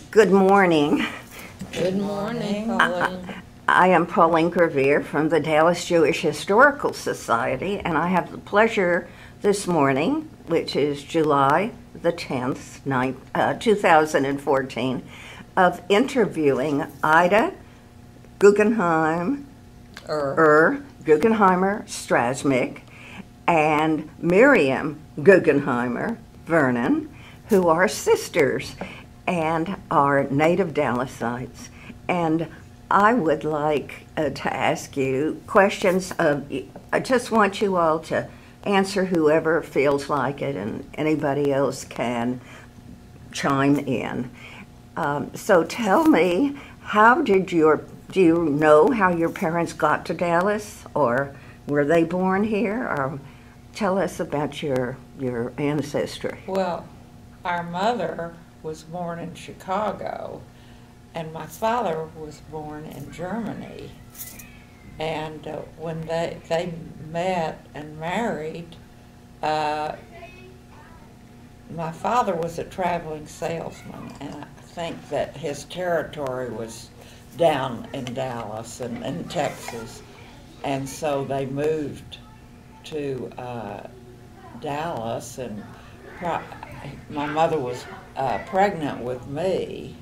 Good morning. Good morning, Pauline. I am Pauline Gravier from the Dallas Jewish Historical Society, and I have the pleasure this morning, which is July the 10th, 2014, of interviewing Ida Guggenheimer Strasmick and Miriam Guggenheimer Vernon, who are sisters and are native Dallasites. And I would like to ask you questions I just want you all to answer whoever feels like it, and anybody else can chime in. So tell me, do you know how your parents got to Dallas, or were they born here, or tell us about your ancestry. Well, our mother was born in Chicago, and my father was born in Germany. And when they met and married, my father was a traveling salesman, and I think that his territory was down in Dallas and in Texas, and so they moved to Dallas, and my mother was pregnant with me,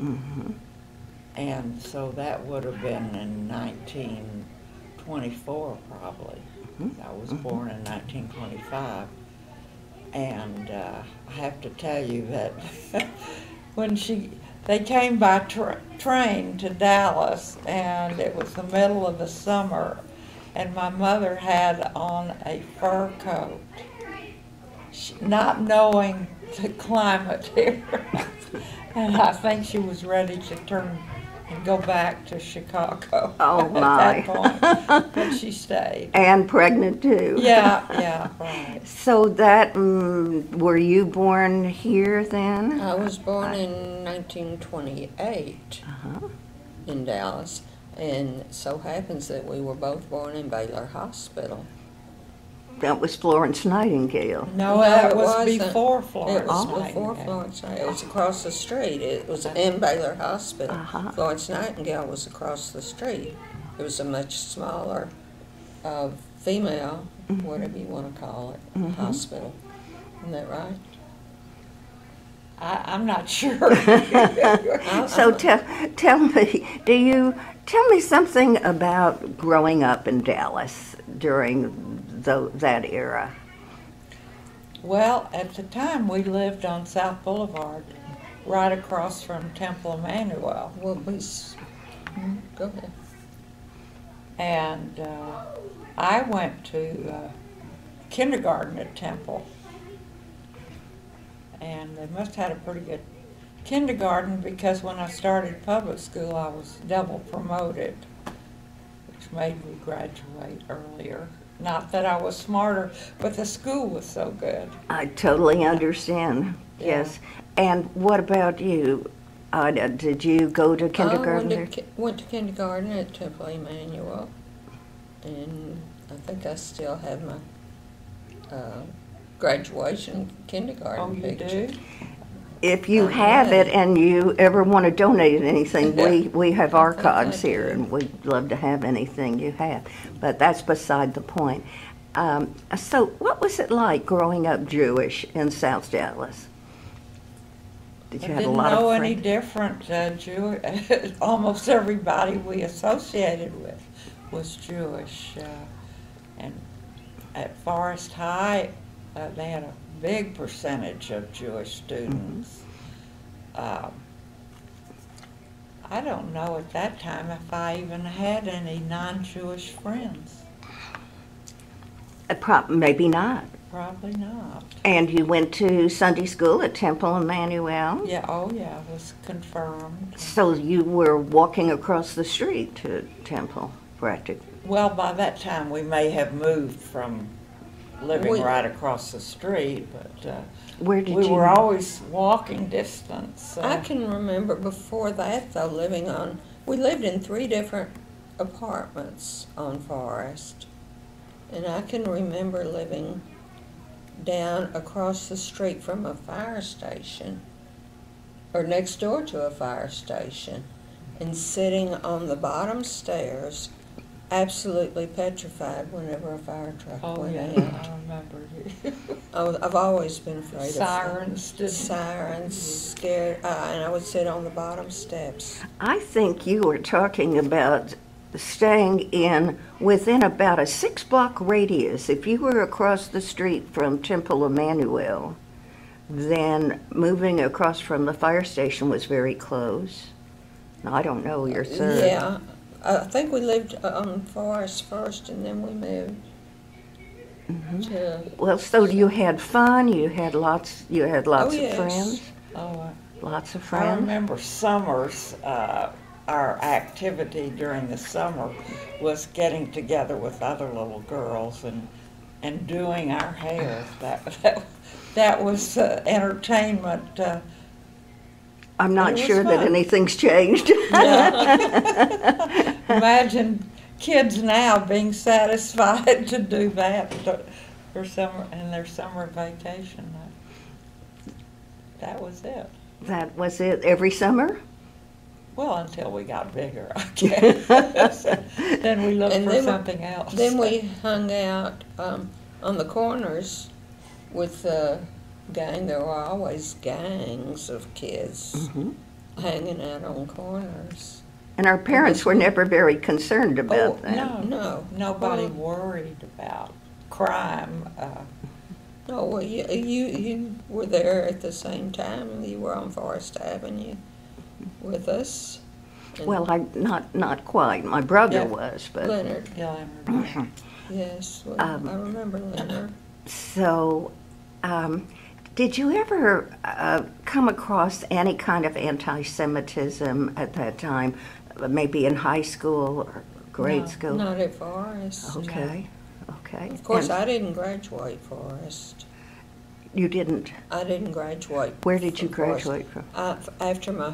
and so that would have been in 1924 probably. I was born in 1925, and I have to tell you that when they came by train to Dallas, and it was the middle of the summer, and my mother had on a fur coat, not knowing the climate here. And I think she was ready to turn and go back to Chicago at that point, but she stayed. And pregnant too. Yeah, right. So that, were you born here then? I was born in 1928 in Dallas, and it so happens that we were both born in Baylor Hospital. That was Florence Nightingale. No, it was before It Florence was Nightingale. before Florence Nightingale. It was across the street. It was in Baylor Hospital. Florence Nightingale was across the street. It was a much smaller female, whatever you want to call it, hospital. Isn't that right? I'm not sure. So tell me something about growing up in Dallas during that era. Well, at the time we lived on South Boulevard, right across from Temple Emanuel. Well, go ahead. And I went to kindergarten at Temple, and they must have had a pretty good kindergarten, because when I started public school I was double promoted, which made me graduate earlier. Not that I was smarter, but the school was so good. I totally understand, yes. And what about you, Ida? Did you go to kindergarten there? I went to kindergarten at Temple Emanuel, and I think I still have my graduation kindergarten picture. Do? If you have it and you ever want to donate anything, we have archives here, and we'd love to have anything you have. But that's beside the point. So what was it like growing up Jewish in South Dallas? Did you have a lot of friends? I didn't know any different. Jewish. Almost everybody we associated with was Jewish. And at Forest High, they had a big percentage of Jewish students. I don't know at that time if I even had any non-Jewish friends. Maybe not. Probably not. And you went to Sunday school at Temple Emanuel? Yeah, I was confirmed. So you were walking across the street to Temple, practically? Well, by that time we may have moved from living right across the street, but where did we were always walking distance. I can remember before that, though, we lived in 3 different apartments on Forest, and I can remember living down across the street from a fire station, or next door to a fire station, and sitting on the bottom stairs, absolutely petrified whenever a fire truck Oh, went yeah, out. I remember. I've always been afraid Sirens, of didn't sirens, scared, and I would sit on the bottom steps. I think you were talking about staying in within about a 6-block radius. If you were across the street from Temple Emanuel, then moving across from the fire station was very close. I don't know your third. Yeah, I think we lived on Forest first, and then we moved to. Well, so you had fun. You had lots. You had lots Oh, yes. of friends. Oh, Lots of I friends. remember summers, our activity during the summer was getting together with other little girls and doing our hair. That was entertainment. I'm not It was sure that fun. anything's changed. Imagine kids now being satisfied to do that for summer in their summer vacation. That was it. That was it every summer? Well, until we got bigger, I guess. Then we looked And for then we- something else. Then we hung out on the corners with the gang. There were always gangs of kids hanging out on corners. And our parents were never very concerned Oh, about that. no. Nobody Well, worried about crime. No, well, you were there at the same time. You were on Forest Avenue with us. And Well, not quite. My brother Yeah. was, but Leonard, Leonard. yes, well, Um, I remember Leonard. so. Did you ever come across any kind of anti-Semitism at that time, maybe in high school or grade No, school? Not at Forest. Okay, okay. Of course, And I didn't graduate Forest. you didn't. I didn't graduate. Where did you from Forest. graduate from? After my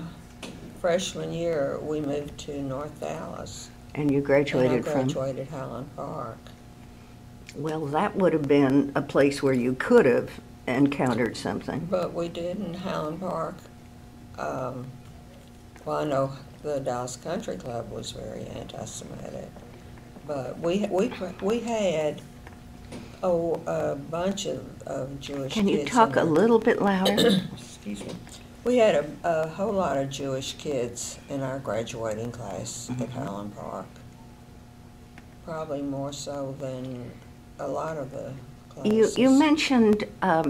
freshman year, we moved to North Dallas. And you And I graduated from? graduated Highland Park. Well, that would have been a place where you could have encountered something. But we did in Highland Park. Well, I know the Dallas Country Club was very anti-Semitic, but we had a bunch of Jewish Can you kids. talk in a our- little bit louder? Excuse me. We had a whole lot of Jewish kids in our graduating class at Highland Park. Probably more so than a lot of the classes. You mentioned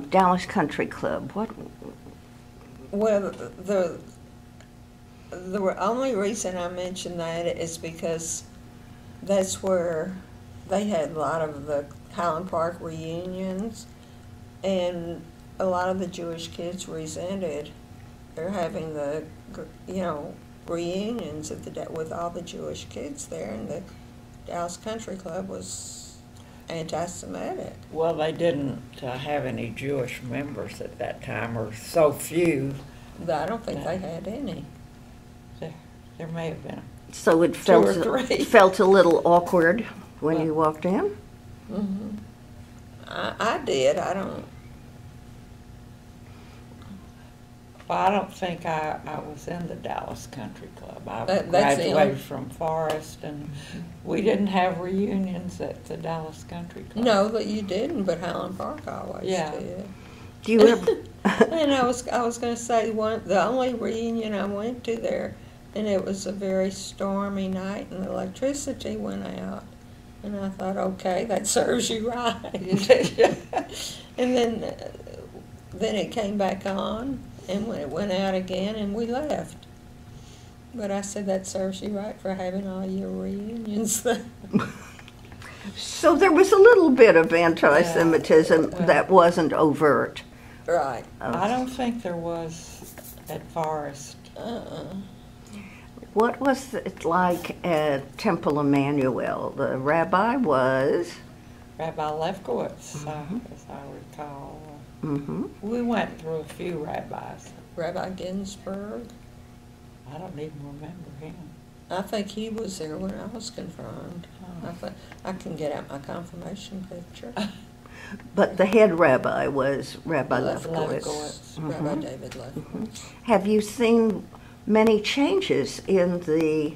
Dallas Country Club. What? Well, the only reason I mention that is because that's where they had a lot of the Highland Park reunions, and a lot of the Jewish kids resented they're having the reunions with all the Jewish kids there, and the Dallas Country Club was anti-Semitic. Well, they didn't have any Jewish members at that time, or so few. I don't think they had any. There may have been. So it Two or three. felt a little awkward when you walked in? Mm-hmm. I did. I don't. Well, I don't think I was in the Dallas Country Club. I That's the graduated only- from Forest, and we didn't have reunions at the Dallas Country Club. No, that you didn't, but Highland Park always Yeah. did. Do you ever? And I was going to say the only reunion I went to there, and it was a very stormy night, and the electricity went out, and I thought, okay, that serves you right. And then it came back on, and when it went out again, and we left. But I said that serves you right for having all your reunions there. So there was a little bit of anti-Semitism Yeah. that wasn't overt. Right. I don't think there was at Forest. What was it like at Temple Emanuel? The rabbi was. Rabbi Lefkowitz, as I recall. Mm-hmm. We went through a few rabbis. Rabbi Ginsburg. I don't even remember him. I think he was there when I was confirmed. I can get out my confirmation picture. But the head rabbi was Rabbi Lefkowitz. Lefkowitz, Rabbi David Lefkowitz. Have you seen many changes in the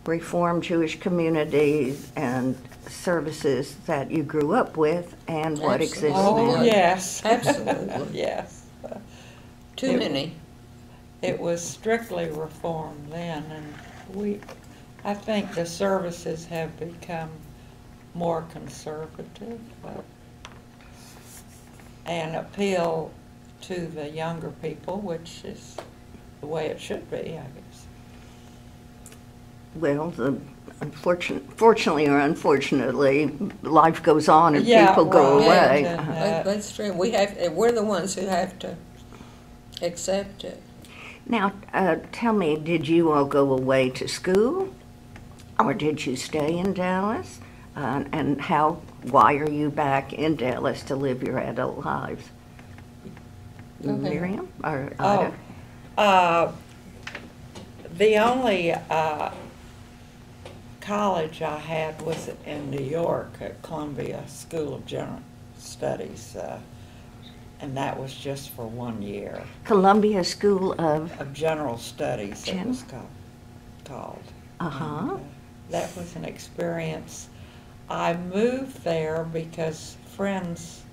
Reformed Jewish communities and services that you grew up with and what exists Oh, now? yes. Absolutely. Yes. Too many. It was strictly Reformed then, and I think the services have become more conservative and appeal to the younger people, which is the way it should be, I guess. Well, fortunately or unfortunately, life goes on and people go away. That's true. We're the ones who have to accept it. Now, tell me, did you all go away to school, or did you stay in Dallas? And why are you back in Dallas to live your adult lives? Okay. Miriam or Ida? The only college I had was in New York at Columbia School of General Studies, and that was just for 1 year. Columbia School of General Studies, it was called. Uh-huh. And, that was an experience. I moved there because friends,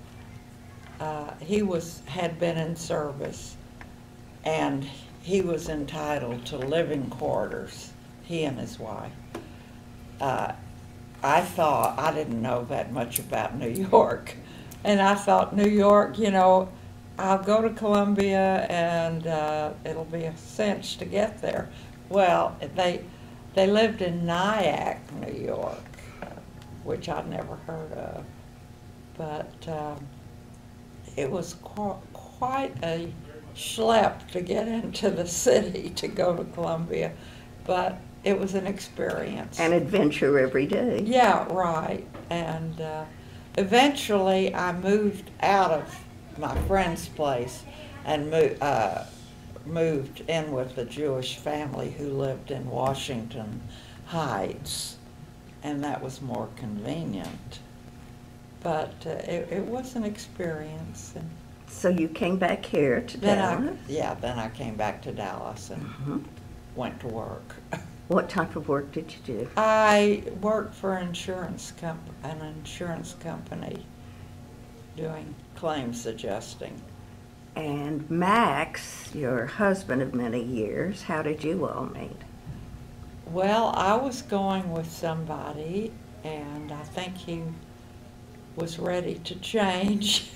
he had been in service, and he was entitled to living quarters, he and his wife. I didn't know that much about New York, and I thought, New York, I'll go to Columbia and it'll be a cinch to get there. Well, they lived in Nyack, New York, which I'd never heard of, but it was quite a schlep to get into the city to go to Columbia, but it was an experience. An adventure every day. Yeah, right. And eventually I moved out of my friend's place and moved in with a Jewish family who lived in Washington Heights, and that was more convenient. But it was an experience. And So you came back here to Dallas? Then I came back to Dallas and went to work. What type of work did you do? I worked for an insurance company doing claims adjusting. And Max, your husband of many years, how did you all meet? Well, I was going with somebody, and I think he was ready to change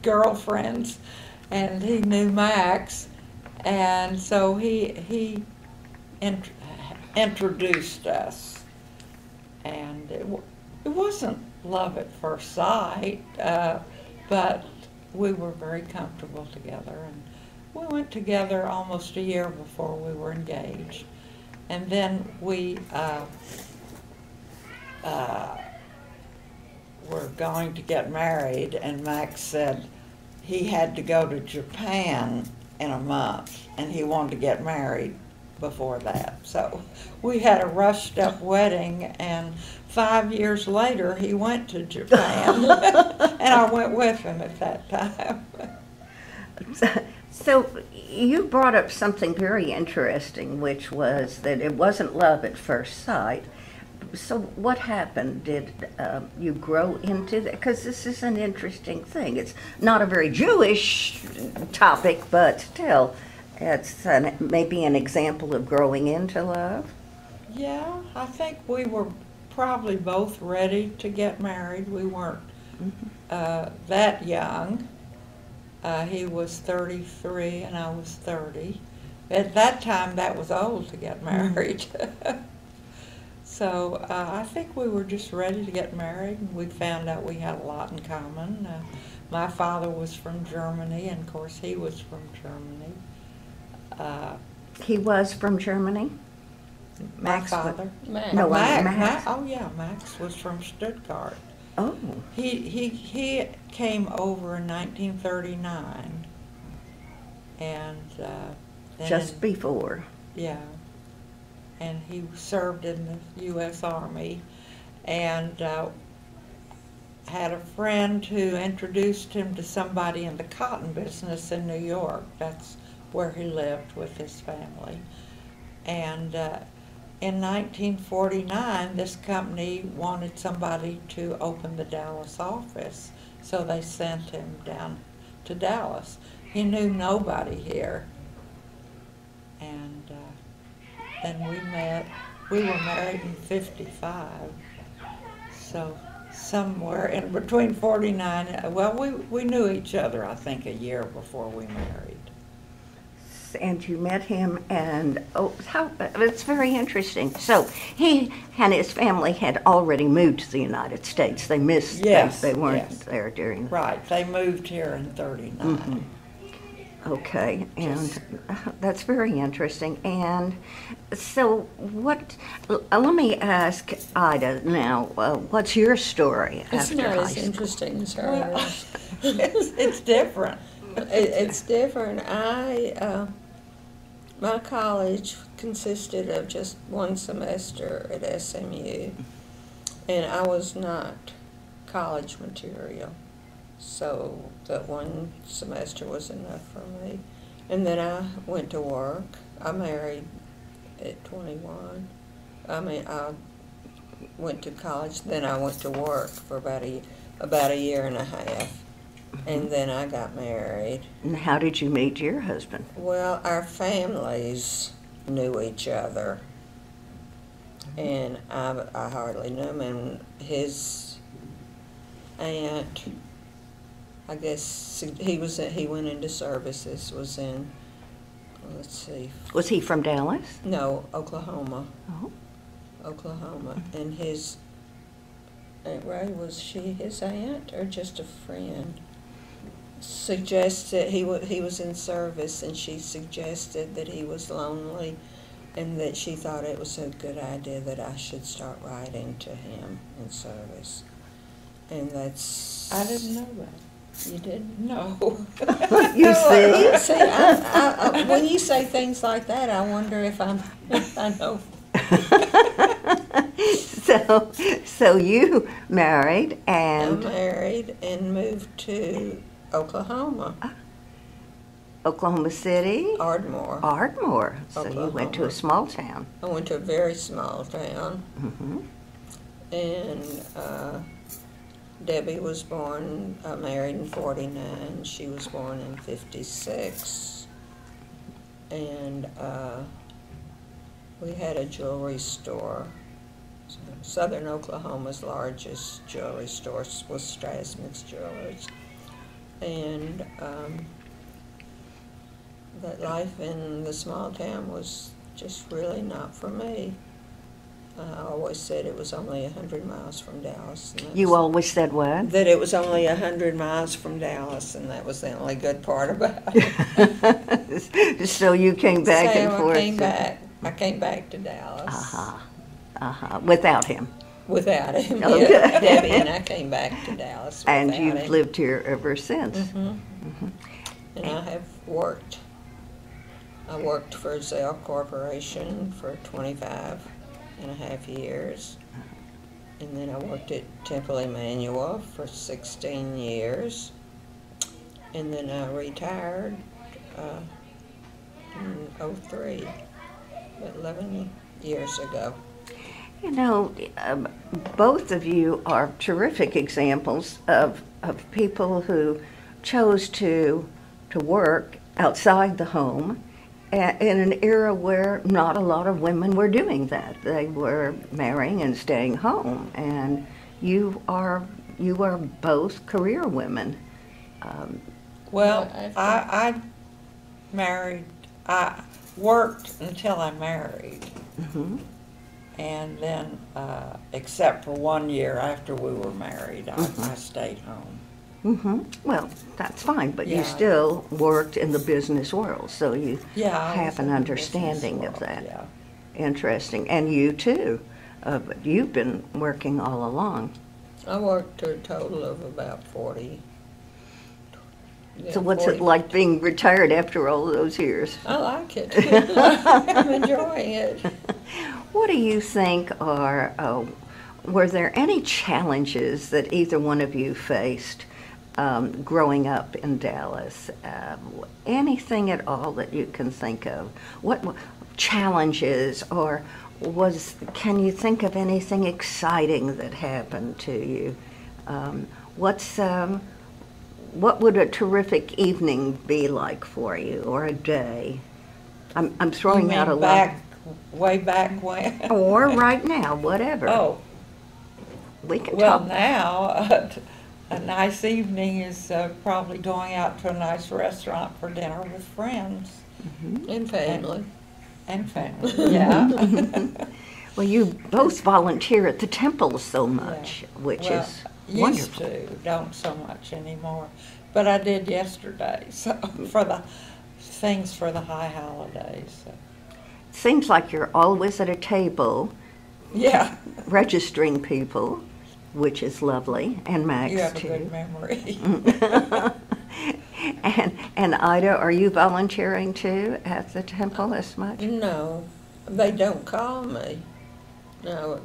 girlfriends, and he knew Max, and so he introduced us, and it wasn't love at first sight, but we were very comfortable together, and we went together almost a year before we were engaged. And then we were going to get married, and Max said he had to go to Japan in a month, and he wanted to get married before that. So we had a rushed up wedding, and 5 years later he went to Japan, and I went with him at that time. So you brought up something very interesting, which was that it wasn't love at first sight. So what happened? Did you grow into that? Because this is an interesting thing. It's not a very Jewish topic, but still, it's maybe an example of growing into love. Yeah, I think we were probably both ready to get married. We weren't that young. He was 33 and I was 30. At that time, that was old to get married. So I think we were just ready to get married, and we found out we had a lot in common. My father was from Germany, and of course he was from Germany. He was from Germany? My father? Max. No, Max. Oh yeah, Max was from Stuttgart. Oh. He came over in 1939, and Just before. Yeah, and he served in the U.S. Army, and had a friend who introduced him to somebody in the cotton business in New York. That's where he lived with his family. And in 1949, this company wanted somebody to open the Dallas office, so they sent him down to Dallas. He knew nobody here. And then we met. We were married in 55. So somewhere in between 49, well, we knew each other, I think, a year before we married. And you met him, and it's very interesting. So he and his family had already moved to the United States. They missed, yes, they weren't yes. there during. Right, they moved here in 39. Mm-hmm. Okay, and that's very interesting. And so let me ask Ida now, what's your story It's after not high as school? interesting as Well, hers. it's different. It's different. My college consisted of just one semester at SMU, and I was not college material, so that one semester was enough for me. And then I went to work. I married at 21. I went to college, then I went to work for about a year and a half. And then I got married. And how did you meet your husband? Well, our families knew each other, and I hardly knew him. And his aunt, I guess he went into services. Was in, let's see. Was he from Dallas? No, Oklahoma. Oh. Oklahoma, and his Aunt Ray, was she his aunt or just a friend? Suggested he was in service, and she suggested that he was lonely, and that she thought it was a good idea that I should start writing to him in service. And that's. I didn't know that. You didn't? No. You see? See, I, when you say things like that, I wonder if I know. So you married and I married and moved to Oklahoma. Oklahoma City? Ardmore. Ardmore. So you went to a Oklahoma. small town. I went to a very small town. Mm-hmm. And Debbie was born, married in 49. She was born in 56. And we had a jewelry store. Southern Oklahoma's largest jewelry store was Strasmick's Jewelers. And that life in the small town was just really not for me. I always said it was only 100 miles from Dallas. You always said what? That it was only 100 miles from Dallas, and that was the only good part about it. So you came back and forth. I came back to Dallas. Without him. Without him. Okay. Yeah. Debbie and I came back to Dallas. And you've him. lived here ever since. Mm-hmm. Mm-hmm. And I have worked. I worked for Zell Corporation for 25 and a half years. And then I worked at Temple Emanuel for 16 years. And then I retired in 03, 11 years ago. You know, both of you are terrific examples of people who chose to work outside the home in an era where not a lot of women were doing that. They were marrying and staying home, and you are both career women. Well, I married. I worked until I married. Mm-hmm. And then, except for 1 year after we were married, I stayed home. Mm-hmm. Well, that's fine, but you Yeah. still worked in the business world, so you I have was an in the understanding business of world, that. Yeah. Interesting. And you too. But you've been working all along. I worked a total of about 40. So what's it like being retired after all those years? I like it. I'm enjoying it. What do you think are were there any challenges that either one of you faced growing up in Dallas? Anything at all that you can think of? What challenges, or can you think of anything exciting that happened to you? What would a terrific evening be like for you, or a day? I'm throwing out a lot. Way back when? Or right now, whatever. Oh. We can Well, talk. now, a nice evening is probably going out to a nice restaurant for dinner with friends. Mm-hmm. And family. And family, yeah. Well, you both volunteer at the temple so much, which is Used wonderful. to, don't so much anymore. But I did yesterday, so for the things for the high holidays. So. Seems like you're always at a table Yeah. registering people, which is lovely, and Max You have a too. good memory. And Ida, are you volunteering too at the temple as much? No, they don't call me. No,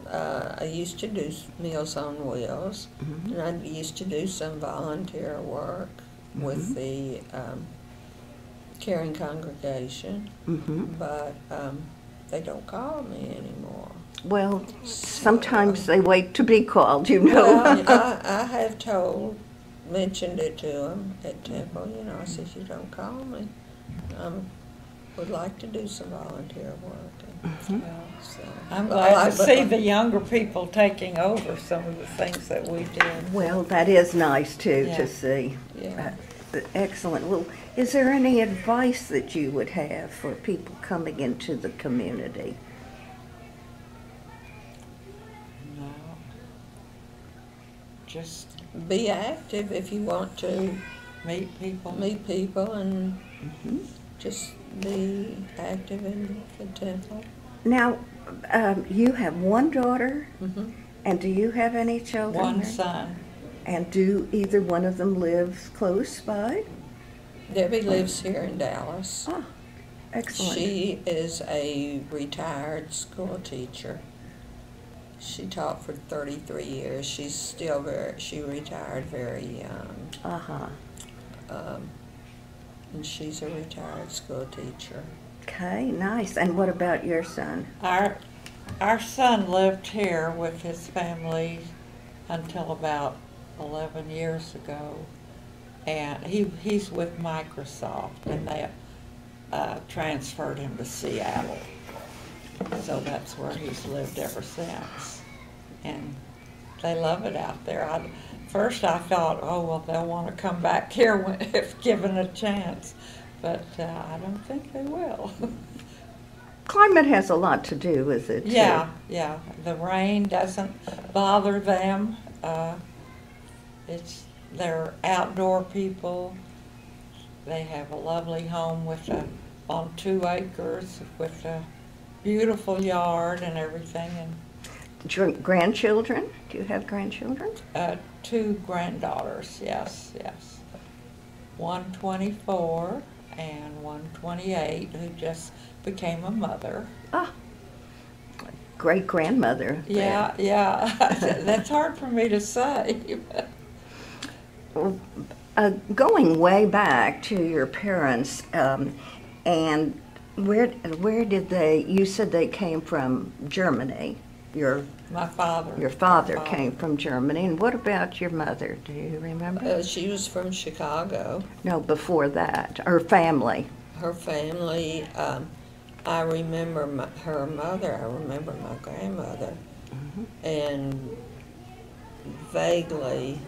I used to do Meals on Wheels, and I used to do some volunteer work with the Caring Congregation, but they don't call me anymore. Well, sometimes they wait to be called, you know. Well, I have mentioned it to them at Temple, I said, you don't call me. Would like to do some volunteer work. So, I'm glad to see the younger people taking over some of the things that we did. Well, that is nice too Yeah. to see. Yeah. Excellent. Well, is there any advice that you would have for people coming into the community? No. Just Be active if you want to meet people. meet people and just be active in the temple. Now, you have one daughter, Mm-hmm. and do you have any children? One Mary? son. And do either one of them live close by? Debbie lives here in Dallas. Oh, excellent. She is a retired school teacher. She taught for 33 years. She retired very young. Uh-huh. And she's a retired school teacher. Okay, nice. And what about your son? Our son lived here with his family until about 11 years ago, and he's with Microsoft, and they transferred him to Seattle. So that's where he's lived ever since, and they love it out there. First I thought, oh, well, they'll want to come back here if given a chance, but I don't think they will. Climate has a lot to do with it, too. Yeah. The rain doesn't bother them. They're outdoor people. They have a lovely home on 2 acres with a beautiful yard and everything. And Grandchildren? Do you have grandchildren? 2 granddaughters, yes. One 24 and one 28 who just became a mother. Ah, great-grandmother. Yeah. That's hard for me to say. Going way back to your parents, and where did you said they came from Germany. My father. Your father came from Germany. And what about your mother? Do you remember? She was from Chicago. No, before that. Her family. Her family, I remember her mother, I remember my grandmother, and vaguely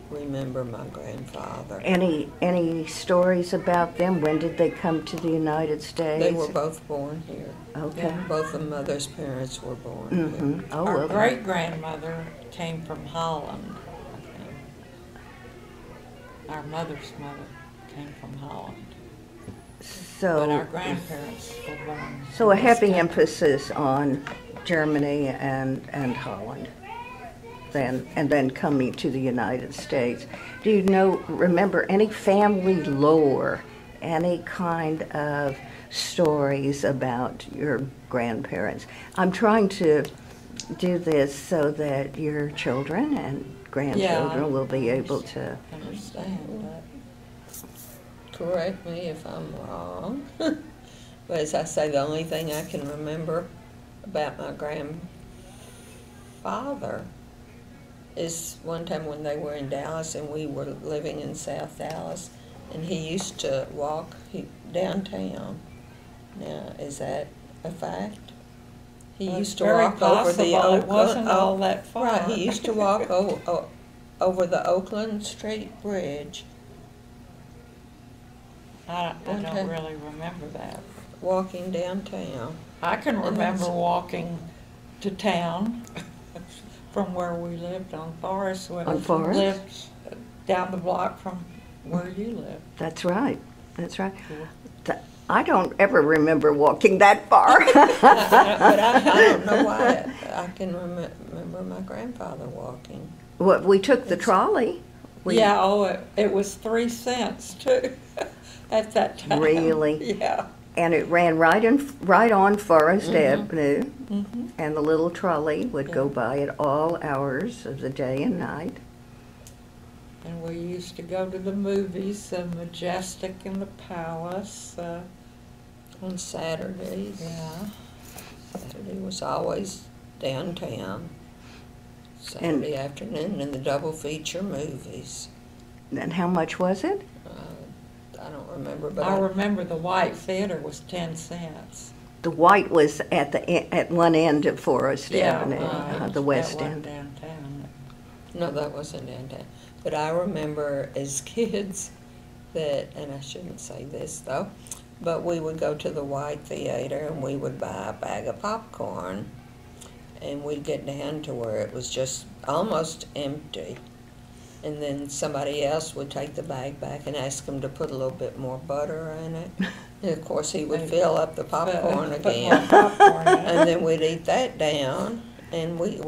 remember my grandfather. Any stories about them? When did they come to the United States? They were both born here. Okay. Yeah. Both of mother's parents were born here. Oh, Our well. great-grandmother came from Holland, I think. Our mother's mother came from Holland. But our grandparents were born. So a in this heavy country. emphasis on Germany and Holland, and then coming to the United States. Do you remember any family lore, any kind of stories about your grandparents? I'm trying to do this so that your children and grandchildren will be able to understand that. Correct me if I'm wrong. But as I say, the only thing I can remember about my grandfather is one time when they were in Dallas and we were living in South Dallas, and he used to walk downtown. Now, is that a fact? He used to walk over the Oakland. It wasn't all that far. Right, he used to walk over the Oakland Street Bridge. I don't really remember that. Walking downtown. I can remember walking to town from where we lived on Forest. On Forest? Lived down the block from where you lived. That's right. That's right. I don't ever remember walking that far. But I don't know why I can remember my grandfather walking. Well, we took the trolley. It was 3 cents too at that time. Really? Yeah. And it ran right on Forest Avenue, and the little trolley would go by at all hours of the day and night. And we used to go to the movies, the Majestic and the Palace. On Saturdays. Yeah. Saturday was always downtown. Saturday afternoon in the double feature movies. And how much was it? I don't remember, but I remember the White Theater was 10 cents. The White was at one end of Forest Avenue, right. the west That end. wasn't downtown. No, that wasn't downtown. But I remember as kids that, and I shouldn't say this though, but we would go to the White Theater and we would buy a bag of popcorn, and we'd get down to where it was just almost empty. And then somebody else would take the bag back and ask him to put a little bit more butter in it. And of course he would fill up the popcorn again. And then we'd eat that down, and we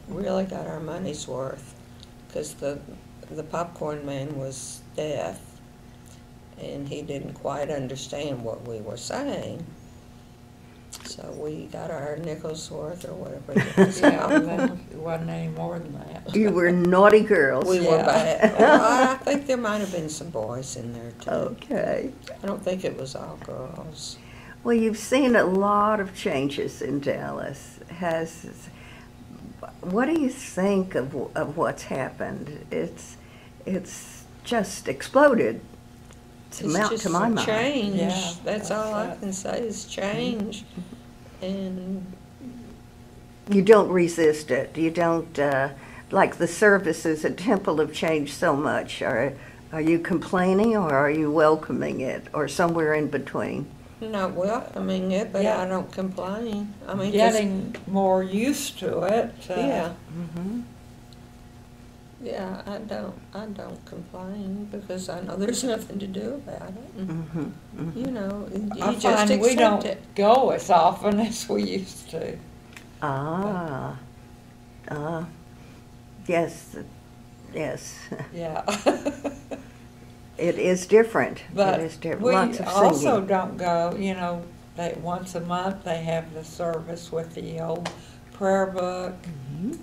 really got our money's worth, because the popcorn man was deaf, and he didn't quite understand what we were saying. So we got our nickel's worth or whatever it was. It wasn't any more than that. You were naughty girls. We were bad. Well, I think there might have been some boys in there too. Okay. I don't think it was all girls. Well, you've seen a lot of changes in Dallas. What do you think of what's happened? It's just exploded. To my mind. Change. Yeah, that's all I can say is change. And you don't resist it. You don't, like the services at Temple have changed so much. Are you complaining, or are you welcoming it, or somewhere in between? not welcoming it, but Yeah. I don't complain. I mean, Getting more used to it. yeah. Mm-hmm. Yeah, I don't complain because I know there's nothing to do about it. Mm-hmm. Mm-hmm. You know, you I just find accept we don't it. go as often as we used to. Yes, yes. Yeah. It is different. But it is different. we Lots of also singing. don't go, you know, once a month they have the service with the old prayer book. Mhm.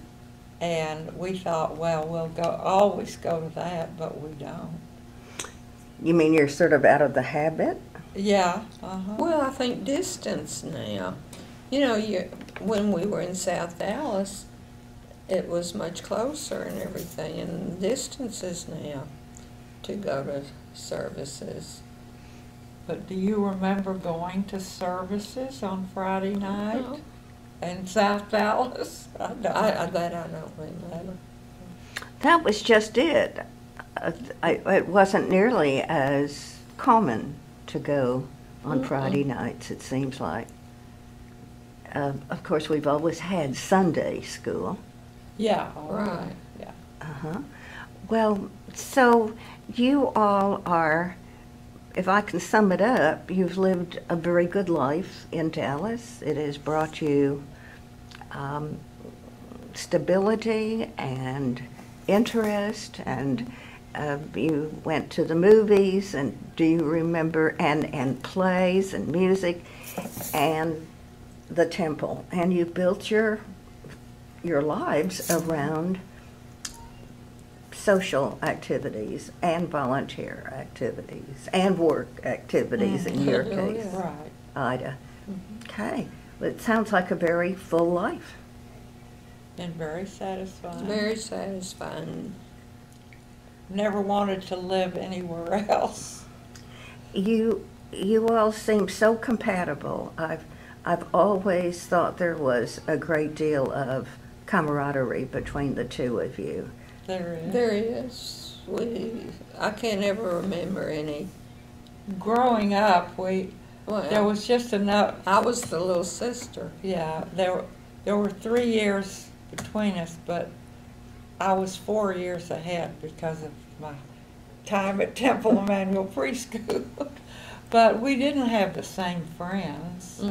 And we thought, well, we'll always go to that, but we don't. You mean you're sort of out of the habit? Yeah. Uh-huh. Well, I think distance now. You know, when we were in South Dallas, it was much closer and everything, and distances now to go to services. But do you remember going to services on Friday night No. in South Dallas? I don't. That I don't remember. That was just it. It wasn't nearly as common to go on Friday nights, it seems like. Of course, we've always had Sunday school. Yeah. Right. Yeah. Uh-huh. Well, so you all are, if I can sum it up, you've lived a very good life in Dallas. It has brought you stability and interest, and you went to the movies, and do you remember, and plays and music, and the temple, and you built your your lives around social activities and volunteer activities and work activities in your case, Right. Ida. Okay, well, it sounds like a very full life. And very satisfying. Very satisfying. Never wanted to live anywhere else. You all seem so compatible. I've always thought there was a great deal of camaraderie between the two of you. There is. There is. I can't ever remember any. Growing up, there Well, was just enough. I was the little sister. Yeah, there were 3 years between us, but I was 4 years ahead because of my time at Temple Emanuel preschool. But we didn't have the same friends.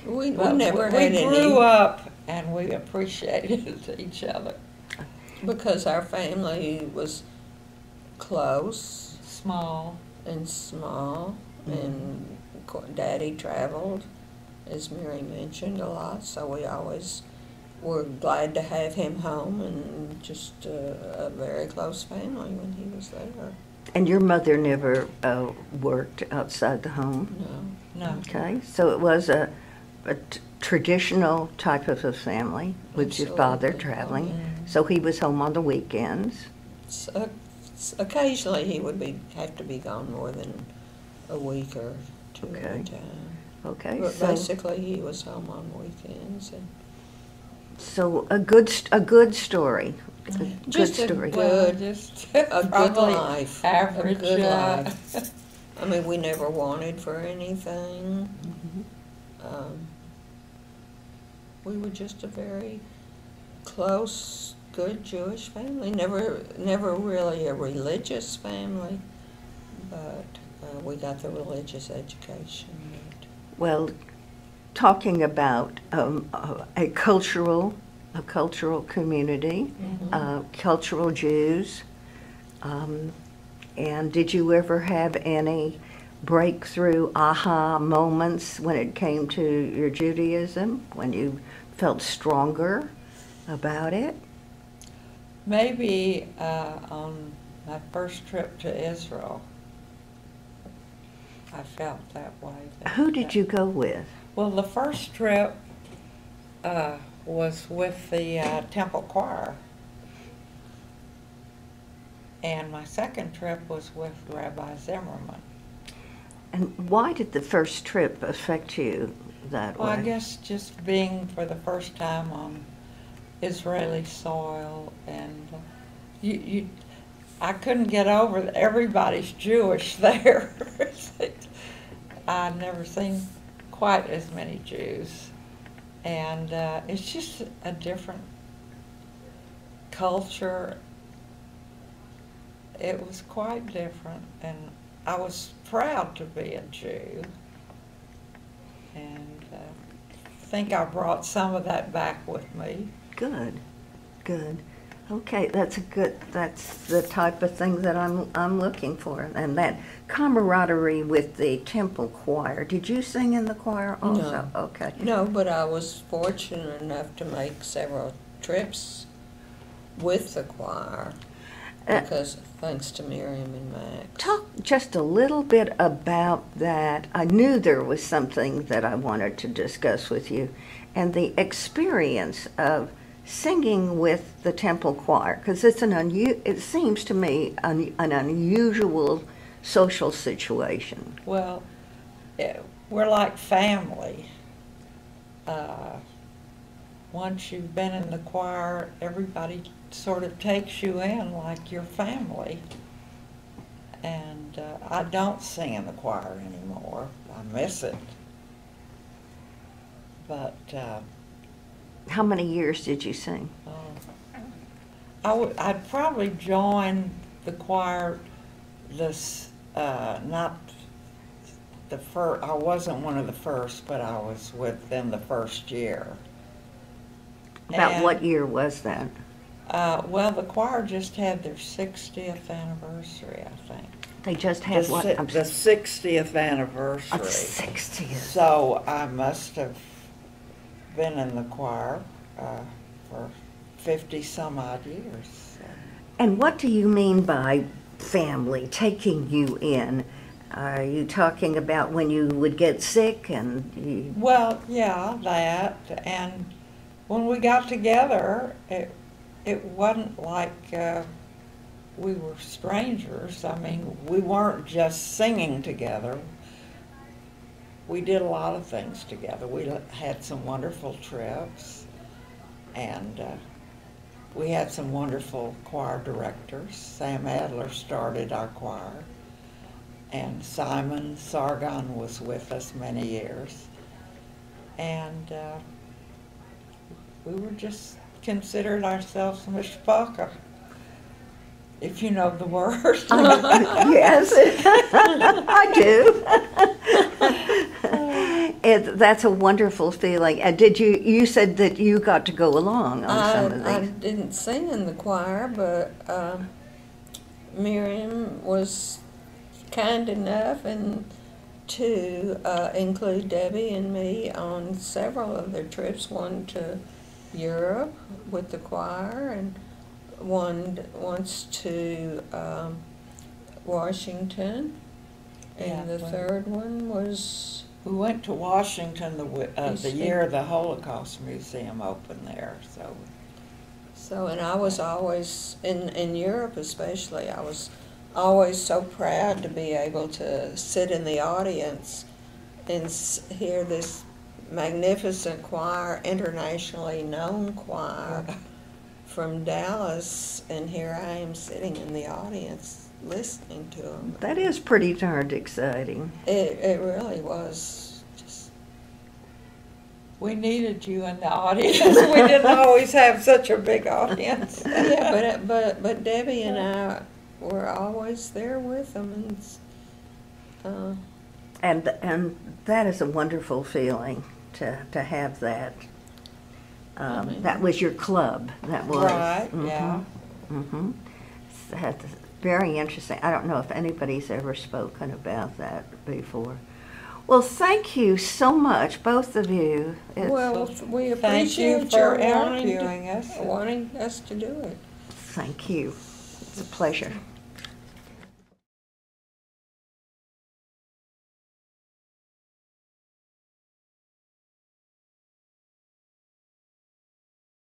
We But never we had grew any up and we appreciated each other. because our family was close Small. and small, and Daddy traveled, as Mary mentioned, a lot, so we always were glad to have him home, and just a very close family when he was there. And your mother never worked outside the home? No. No. Okay, so it was a traditional type of a family with your father Absolutely. traveling. So he was home on the weekends. Occasionally he would have to be gone more than a week or two at Okay. a time. Okay, But so basically he was home on weekends. And a good story. A good Just a story. good- Just a good probably life. average. A good life. I mean, we never wanted for anything. We were just a very close, good Jewish family. Never really a religious family, but we got the religious education. Well, talking about a cultural community, cultural Jews, and did you ever have any breakthrough aha moments when it came to your Judaism, when you felt stronger about it? Maybe on my first trip to Israel, I felt that way. Who did you go with? Well, the first trip was with the Temple Choir. And my second trip was with Rabbi Zimmerman. And why did the first trip affect you that Well, way? I guess just being for the first time on Israeli soil, and I couldn't get over that everybody's Jewish there. I've never seen quite as many Jews, and it's just a different culture. It was quite different, and I was proud to be a Jew, and I think I brought some of that back with me. Good. Okay, that's the type of thing that I'm looking for. And that camaraderie with the temple choir. Did you sing in the choir also? No. Okay. No, but I was fortunate enough to make several trips with the choir, because thanks to Miriam and Max. Talk just a little bit about that. I knew there was something that I wanted to discuss with you, and the experience of singing with the temple choir, because it seems to me an unusual social situation. Well, we're like family. Once you've been in the choir, everybody sort of takes you in like your family. And I don't sing in the choir anymore. I miss it. But How many years did you sing? I'd probably join the choir not the first, I wasn't one of the first, but I was with them the first year. About what year was that? Well, the choir just had their 60th anniversary, I think. They just had what? The 60th anniversary. 60th. So I must have been in the choir. for 50 some odd years. And what do you mean by family, taking you in? Are you talking about when you would get sick and you... Well, yeah, that, and when we got together, it wasn't like we were strangers. I mean, we weren't just singing together. We did a lot of things together. We had some wonderful trips, and we had some wonderful choir directors. Sam Adler started our choir, and Simon Sargon was with us many years. And we were just considered ourselves mishpacha, if you know the word. Yes, I do. That's a wonderful feeling. You said that you got to go along on some of these. I didn't sing in the choir, but Miriam was kind enough to include Debbie and me on several of their trips, one to Europe with the choir and once to Washington, and the third one was... We went to Washington the year the Holocaust Museum opened there. So, and I was always, in Europe especially, I was always so proud to be able to sit in the audience and hear this magnificent choir, internationally known choir from Dallas, and here I am sitting in the audience listening to them. That is pretty darn exciting. It really was. Just we needed you in the audience. We didn't always have such a big audience. Yeah, but Debbie and I were always there with them, and that is a wonderful feeling to have that. That was your club. That was right. Mm-hmm. Yeah. Mm-hmm. That's very interesting. I don't know if anybody's ever spoken about that before. Well, thank you so much, both of you. Well, we appreciate thank you for interviewing us. Wanting us to do it. Thank you. It's a pleasure.